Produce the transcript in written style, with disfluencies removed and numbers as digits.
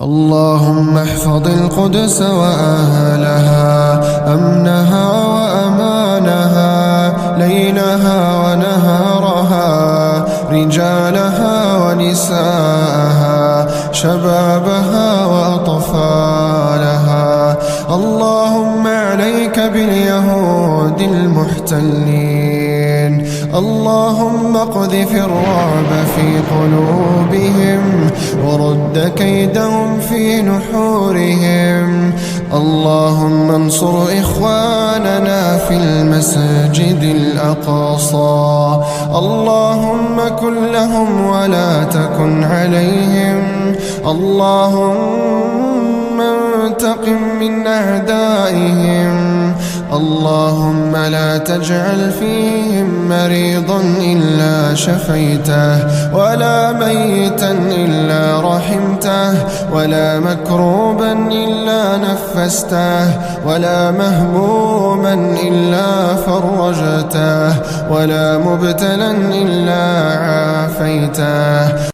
اللهم احفظ القدس وأهلها، أمنها وأمانها، ليلها ونهارها، رجالها ونساءها، شبابها وأطفالها. اللهم عليك باليهود المحتلين، اللهم اقذف الرعب في قلوبهم ورد كيدهم في نحورهم. اللهم انصر إخواننا في المسجد الأقصى، اللهم كن لهم ولا تكن عليهم. اللهم انتقم من أعدائهم. اللهم لا تجعل فيهم مريضا إلا شفيته، ولا ميتا إلا رحمته، ولا مكروبا إلا نفسته، ولا مهموما إلا فرجته، ولا مبتلا إلا عافيته.